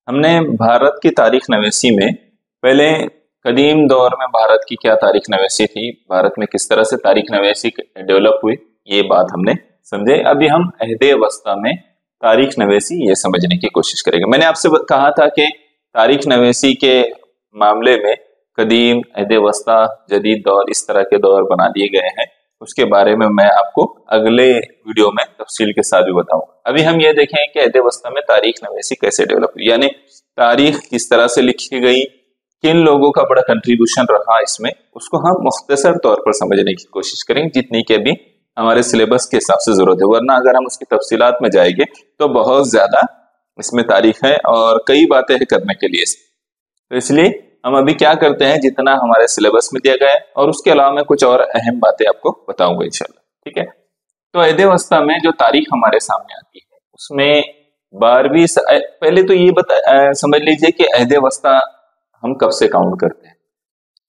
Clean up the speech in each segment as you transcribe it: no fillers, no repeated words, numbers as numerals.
ہم نے بھارت کی تاریخ نویسی میں پہلے قدیم دور میں بھارت کی کیا تاریخ نویسی تھی، بھارت میں کس طرح سے تاریخ نویسی ڈیولپ ہوئی، یہ بات ہم نے سمجھے۔ ابھی ہم عہد وسطیٰ میں تاریخ نویسی یہ سمجھنے کی کوشش کریں گے۔ میں نے آپ سے کہا تھا کہ تاریخ نویسی کے معاملے میں قدیم، عہد وسطیٰ، جدید دور، اس طرح کے دور بنا دیے گئے ہیں، اس کے بارے میں آپ کو اگلے ویڈیو میں تفصیل کے ساتھ بھی بتاؤں گا۔ ابھی ہم یہ دیکھیں کہ عہد وسطیٰ میں تاریخ نویسی کیسے ڈیولپ ہوئی، یعنی تاریخ کس طرح سے لکھی گئی، کن لوگوں کا بڑا کنٹریبیوشن رہا اس میں، اس کو ہم مختصر طور پر سمجھنے کی کوشش کریں گے، جتنی کہ بھی ہمارے سلیبس کے حساب سے ضرورت ہے، ورنہ اگر ہم اس کی تفصیلات میں جائیں گے تو بہت زیادہ اس میں تاریخ ہے اور کئی باتیں ہیں کرنے کے لیے۔ تو اس لیے ہم ابھی کیا کرتے ہیں، جتنا ہمارے سلیبس میں دیا گیا ہے اور اس کے علاوہ میں کچھ اور اہم باتیں آپ کو بتاؤں گا انشاءاللہ، ٹھیک ہے۔ تو عہد وسطیٰ میں جو تاریخ ہمارے سامنے آتی ہے اس میں 12ویں، پہلے تو یہ سمجھ لیجئے کہ عہد وسطیٰ ہم کب سے کاؤنٹ کرتے ہیں۔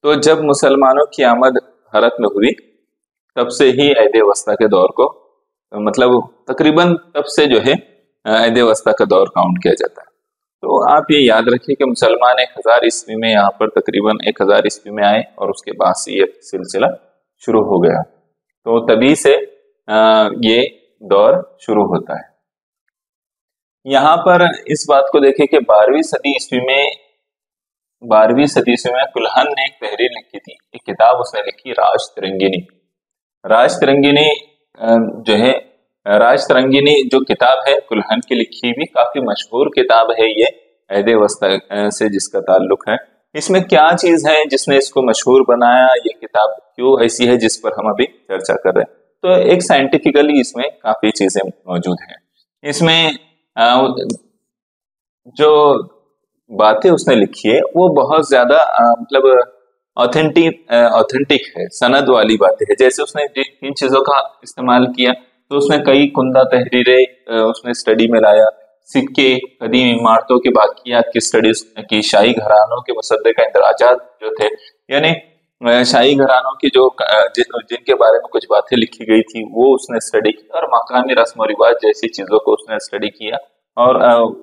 تو جب مسلمانوں کی آمد بھارت میں ہوئی تب سے ہی عہد وسطیٰ کے دور کو، مطلب تقریباً تب سے جو ہے عہد وسطیٰ کا دور کاؤنٹ کیا جاتا ہے۔ تو آپ یہ یاد رکھیے کہ مسلمان 1000 عیسوی میں یہاں پر تقریباً 1000 عیسوی میں آئے اور اس کے بعد سے یہ سلسلہ شروع ہو گیا، تو تبھی سے یہ دور شروع ہوتا ہے۔ یہاں پر اس بات کو دیکھیں کہ 12ویں صدی عیسوی میں کلہن نے ایک تحریر لکھی تھی، ایک کتاب اس نے لکھی، راج ترنگینی۔ راج ترنگینی جو کتاب ہے کلہن کی لکھی ہوئی، کافی مشہور کتاب ہے یہ، عہد وسطیٰ سے جس کا تعلق ہے۔ اس میں کیا چیز ہے جس نے اس کو مشہور بنایا، یہ کتاب کیوں ایسی ہے جس پر ہم ابھی چرچا کر رہے ہیں۔ تو ایک سائنٹیفکلی اس میں کافی چیزیں موجود ہیں۔ اس میں جو باتیں اس نے لکھی ہے وہ بہت زیادہ مطلب اوتھینٹک ہے، سند والی باتیں ہے۔ جیسے اس نے جن چیزوں کا استعمال کیا تو اس نے کئی کندہ تحریریں اس نے اسٹڈی میں لایا، سکے، قدیم عمارتوں کی باقیات کی اسٹڈیز کی، شاہی گھرانوں کے مصدقہ اندراجات جو تھے، یعنی شاہی گھرانوں کی جن کے بارے میں کچھ باتیں لکھی گئی تھی وہ اس نے اسٹڈی کی، اور مقامی رسم و رواج جیسی چیزوں کو اس نے اسٹڈی کیا، اور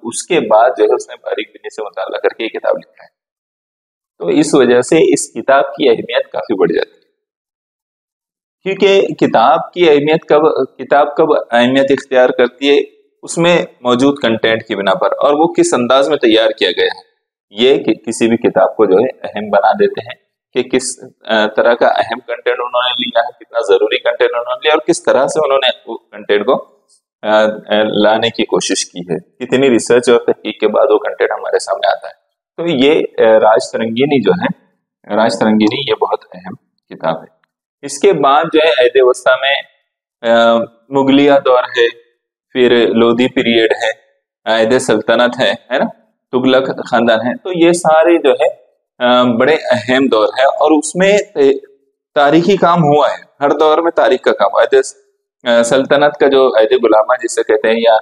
اس کے بعد جو ہے اس نے باریک بینی سے مطالعہ کر کے یہ کتاب لکھا ہے۔ تو اس وجہ سے اس کتاب کی اہمیت کافی بڑھ جاتی ہے، کیونکہ کتاب کب اہمیت اختیار کرتی ہے، اس میں موجود کنٹینٹ کی بنا پر، اور وہ کس انداز میں تیار کیا گیا ہے، یہ کسی بھی کتاب کو جو ہے اہم بنا دیتے ہیں، کہ کس طرح کا اہم کنٹینٹ انہوں نے لیا ہے، کتنا ضروری کنٹینٹ انہوں نے لیا، اور کس طرح سے انہوں نے وہ کنٹینٹ کو لانے کی کوشش کی ہے، کتنی ریسرچ اور تحقیق کے بعد وہ کنٹینٹ ہمارے سامنے آتا ہے۔ تو یہ راج ترنگینی جو ہے، راج ترنگینی یہ بہت اہم کتاب ہے۔ اس کے بعد جو ہے عہد وسطیٰ میں مغلیہ دور ہے، پھر لودھی پیریڈ ہے، عہد سلطنت ہے نا، تغلق خاندان ہے۔ تو یہ سارے جو ہے بڑے اہم دور ہے، اور اس میں تاریخی کام ہوا ہے، ہر دور میں تاریخ کا کام ہوا ہے۔ سلطنت کا جو عہد غلامہ جسے کہتے ہیں، یا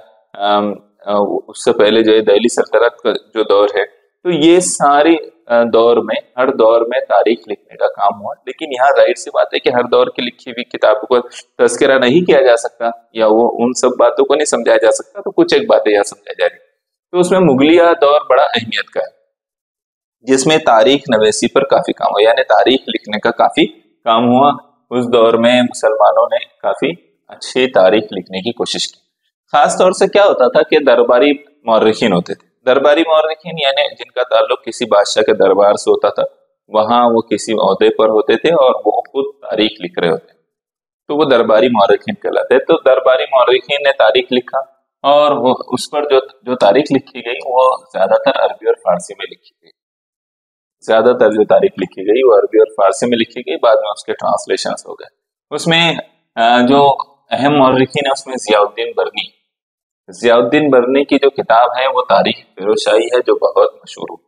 اس سے پہلے جو ہے دہلی سلطنت کا جو دور ہے، تو یہ ساری دور میں، ہر دور میں تاریخ لکھنے کا کام ہوا۔ لیکن یہاں ظاہر سی بات ہے کہ ہر دور کی لکھی ہوئی کتابوں کو تذکرہ نہیں کیا جا سکتا، یا وہ ان سب باتوں کو نہیں سمجھایا جا سکتا، تو کچھ ایک باتیں یہاں سمجھائی جا رہی۔ تو اس میں مغلیہ دور بڑا اہمیت کا ہے، جس میں تاریخ نویسی پر کافی کام ہوا، یعنی تاریخ لکھنے کا کافی کام ہوا۔ اس دور میں مسلمانوں نے کافی اچھی تاریخ لکھنے کی کوشش کی۔ خاص طور سے کیا ہوتا تھا کہ درباری مورخین ہوتے تھے۔ درباری مورخین یعنی جن کا تعلق کسی بادشاہ کے دربار سے ہوتا تھا، وہاں وہ کسی عہدے پر ہوتے تھے اور وہ خود تاریخ لکھ رہے ہوتے، تو وہ درباری مورخین کہلاتے۔ تو درباری مورخین نے تاریخ لکھا، اور وہ اس پر جو تاریخ لکھی گئی وہ زیادہ تر عربی اور فارسی میں لکھی گئی، زیادہ تر جو تاریخ لکھی گئی وہ عربی اور فارسی میں لکھی گئی، بعد میں اس کے ٹرانسلیشنز ہو گئے۔ اس میں جو اہم مورخین ہے اس میں ضیاء الدین برنی کی جو کتاب ہے وہ تاریخ فیروز شاہی ہے، جو بہت مشہور ہوئی۔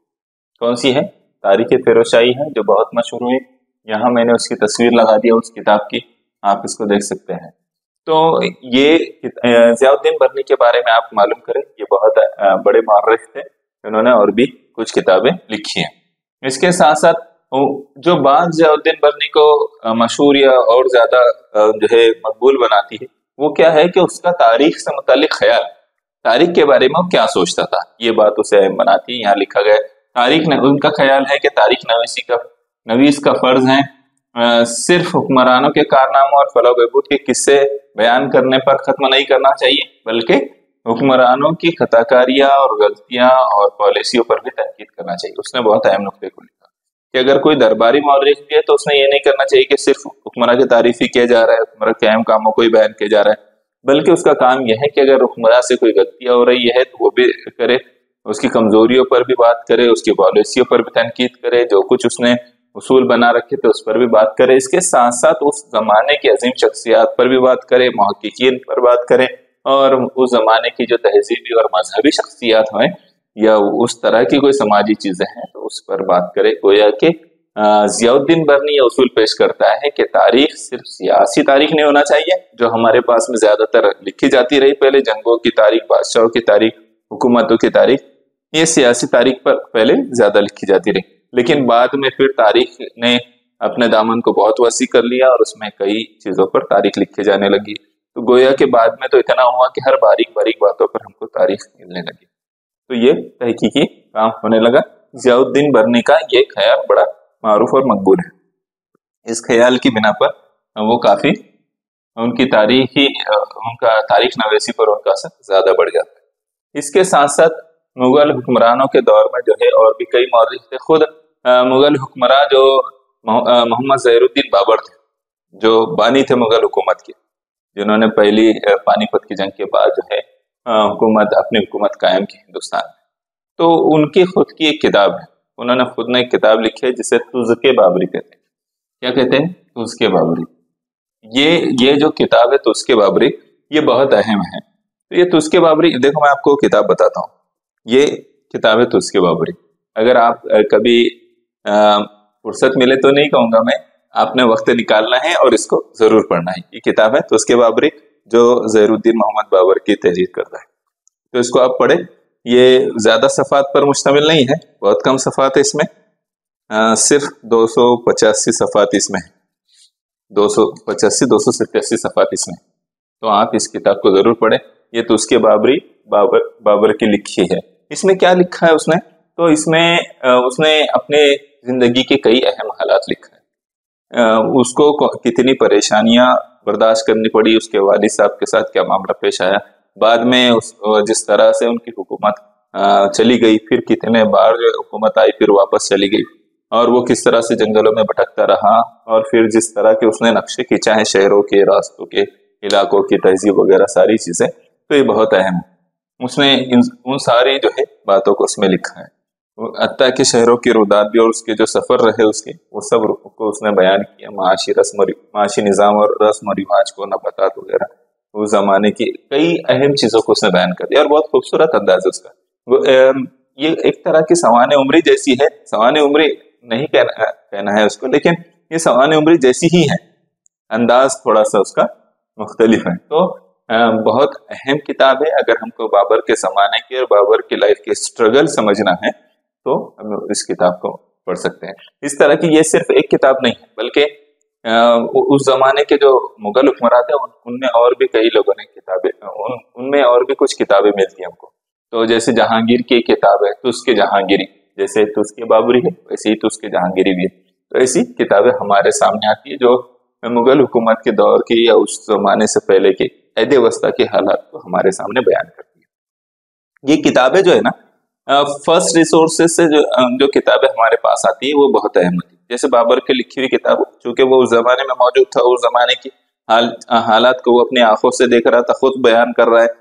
کون سی ہے؟ تاریخ فیروز شاہی ہے، جو بہت مشہور ہوئی۔ یہاں میں نے اس کی تصویر لگا دی اس کتاب کی، آپ اس کو دیکھ سکتے ہیں۔ تو یہ ضیاء الدین برنی کے بارے میں آپ معلوم کریں، یہ بہت بڑے مورخ تھے، انہوں نے اور بھی کچھ کتابیں لکھی ہیں۔ اس کے ساتھ ساتھ جو بات ضیاء الدین برنی کو مشہور یا اور زیادہ جو ہے مقبول بناتی ہے، وہ کیا ہے کہ اس کا تاریخ سے متعلق خیال، تاریخ کے بارے میں وہ کیا سوچتا تھا، یہ بات اسے اہم بناتی ہے۔ یہاں لکھا گیا تاریخ ان کا خیال ہے کہ تاریخ نویس کا فرض ہے صرف حکمرانوں کے کارناموں اور فلاح و بہبود کے قصے بیان کرنے پر ختم نہیں کرنا چاہیے، بلکہ حکمرانوں کی خطا کاریاں اور غلطیاں اور پالیسیوں پر بھی تنقید کرنا چاہیے۔ اس نے بہت اہم نقطے کو لکھا کہ اگر کوئی درباری مورخ بھی ہے تو اس نے یہ نہیں کرنا چاہیے کہ صرف حکمراں کی تعریف ہی کیا جا رہا ہے، حکمراں کے اہم کاموں کو ہی بیان کیا جا رہا ہے، بلکہ اس کا کام یہ ہے کہ اگر حکمراں سے کوئی غلطیاں ہو رہی ہے تو وہ بھی کرے، اس کی کمزوریوں پر بھی بات کرے، اس کی پالیسیوں پر بھی تنقید کرے، جو کچھ اس نے اصول بنا رکھے تھے اس پر بھی بات کرے، اس کے ساتھ ساتھ اس زمانے کی عظیم شخصیات پر بھی بات کرے، محققین پر بات کرے، اور اس زمانے کی جو تہذیبی اور مذہبی شخصیات ہیں یا اس طرح کی کوئی سماجی چیزیں ہیں تو اس پر بات کرے۔ گویا کہ ضیاء الدین برنی یہ اصول پیش کرتا ہے کہ تاریخ صرف سیاسی تاریخ نہیں ہونا چاہیے جو ہمارے پاس میں زیادہ تر لکھی جاتی رہی، پہلے جنگوں کی تاریخ، بادشاہوں کی تاریخ، حکومتوں کی تاریخ، یہ سیاسی تاریخ پر پہلے زیادہ لکھی جاتی رہی، لیکن بعد میں پھر تاریخ نے اپنے دامن کو بہت وسیع کر لیا اور اس میں کئی چیزوں پر تاریخ لکھے جانے لگی، تو گویا کہ بعد میں تو اتنا ہوا کہ ہر باریک باریک باتوں پر ہم کو تاریخ ملنے لگی، تو یہ تحقیقی کام ہونے لگا۔ ضیاء الدین برنی کا یہ خیال بڑا معروف اور مقبول ہے، اس خیال کی بنا پر وہ کافی ان کی ان کا تاریخ نویسی پر ان کا اثر زیادہ بڑھ جاتا ہے۔ اس کے ساتھ ساتھ مغل حکمرانوں کے دور میں جو ہے اور بھی کئی مورخ تھے، خود مغل حکمراں جو محمد ظہیر الدین بابر تھے جو بانی تھے مغل حکومت کے، جنہوں نے پہلی پانی پت کی جنگ کے بعد جو ہے اپنی حکومت قائم کی ہندوستان میں، تو ان کی خود کی ایک کتاب ہے، انہوں نے خود نے ایک کتاب لکھی ہے جسے تزکے بابری کہتے ہیں۔ کیا کہتے ہیں؟ تزکے بابری۔ یہ جو کتاب ہے تزکے بابری یہ بہت اہم ہے۔ تو یہ تزکے بابری، دیکھو میں آپ کو کتاب بتاتا ہوں، یہ کتاب ہے تزکے بابری، اگر آپ کبھی فرصت ملے تو نہیں کہوں گا میں، آپ نے وقت نکالنا ہے اور اس کو ضرور پڑھنا ہے۔ یہ کتاب ہے تزکے بابری جو ظہیر الدین محمد بابر کی تحریر کرتا ہے، تو اس کو آپ پڑھیں۔ یہ زیادہ صفحات پر مشتمل نہیں ہے، بہت کم صفحات ہے اس میں، صرف 285 صفحات اس میں، 287 صفحات اس میں، تو آپ اس کتاب کو ضرور پڑھیں۔ یہ تزکے بابری بابر کی لکھی ہے۔ اس میں کیا لکھا ہے اس نے؟ تو اس میں اس نے اپنے زندگی کے کئی اہم حالات لکھا ہے، اس کو کتنی پریشانیاں برداشت کرنی پڑی، اس کے والد صاحب کے ساتھ کیا معاملہ پیش آیا، بعد میں جس طرح سے ان کی حکومت چلی گئی، پھر کتنے بار جو حکومت آئی پھر واپس چلی گئی، اور وہ کس طرح سے جنگلوں میں بھٹکتا رہا، اور پھر جس طرح کے اس نے نقشے کھینچا ہے شہروں کے، راستوں کے، علاقوں کی تہذیب وغیرہ ساری چیزیں، تو یہ بہت اہم ہے۔ اس نے ان ساری جو ہے باتوں کو اس میں لکھا ہے، حتیٰ کہ شہروں کی رودات بھی اور اس کے جو سفر رہے اس کے، وہ سب کو اس نے بیان کیا، معاشی نظام اور رسم و رواج کو، نباتات وغیرہ، اس زمانے کی کئی اہم چیزوں کو اس نے بیان کر دیا، اور بہت خوبصورت انداز ہے اس کا۔ یہ ایک طرح کی سوانح عمری جیسی ہے، سوانح عمری نہیں کہنا ہے اس کو، لیکن یہ سوانح عمری جیسی ہی ہے، انداز تھوڑا سا اس کا مختلف ہے۔ تو بہت اہم کتاب ہے، اگر ہم کو بابر کے زمانے کے اور بابر کی لائف کے اسٹرگل سمجھنا ہے تو ہم اس کتاب کو پڑھ سکتے ہیں۔ اس طرح کی یہ صرف ایک کتاب نہیں ہے، بلکہ اس زمانے کے جو مغل حکمراں تھے ان میں اور بھی کئی لوگوں نے کتابیں، ان میں اور بھی کچھ کتابیں ملتی ہیں ہم کو، تو جیسے جہانگیر کی کتاب ہے تزکے جہانگیری، جیسے تزکے بابری ہے ویسے ہی تزکے جہانگیری بھی ہے، تو ایسی کتابیں ہمارے سامنے آتی ہے جو مغل حکومت کے دور کی یا اس زمانے سے پہلے کے عہد وسطیٰ کے حالات کو ہمارے سامنے بیان کرتی ہے۔ یہ کتابیں جو ہے نا فرسٹ ریسورسز سے جو کتابیں ہمارے پاس آتی ہیں وہ بہت اہم ہوتی ہے، جیسے بابر کی لکھی ہوئی کتاب، چونکہ وہ اس زمانے میں موجود تھا، اس زمانے کی حالات کو وہ اپنی آنکھوں سے دیکھ رہا تھا، خود بیان کر رہا ہے،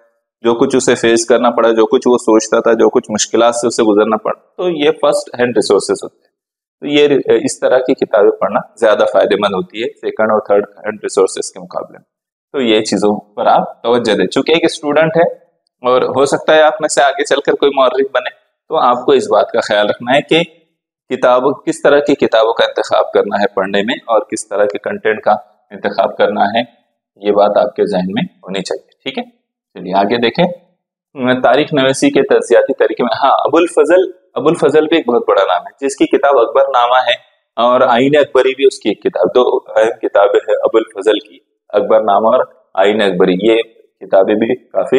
جو کچھ اسے فیس کرنا پڑا، جو کچھ وہ سوچتا تھا، جو کچھ مشکلات سے اسے گزرنا پڑا، تو یہ فرسٹ ہینڈ ریسورسز ہوتے ہیں۔ تو یہ اس طرح کی کتابیں پڑھنا زیادہ فائدہ مند ہوتی ہے سیکنڈ اور تھرڈ ہینڈ ریسورسز کے مقابلے میں، تو یہ چیزوں پر آپ توجہ دیں۔ چونکہ ایک اسٹوڈنٹ ہے اور ہو سکتا ہے آپ میں سے آگے چل کر کوئی مورخ بنے، تو آپ کو اس بات کا خیال رکھنا ہے کہ کس طرح کی کتابوں کا انتخاب کرنا ہے پڑھنے میں، اور کس طرح کے کنٹینٹ کا انتخاب کرنا ہے، یہ بات آپ کے ذہن میں ہونی چاہیے۔ ٹھیک ہے، چلیے آگے دیکھیں۔ تاریخ نویسی کے تجزیاتی طریقے میں، ہاں، ابو الفضل بھی ایک بہت بڑا نام ہے، جس کی کتاب اکبر نامہ ہے، اور آئین اکبری بھی اس کی ایک کتاب، دو اہم کتابیں ہیں ابو الفضل کی، اکبر نامہ اور آئین اکبری، یہ کتابیں بھی کافی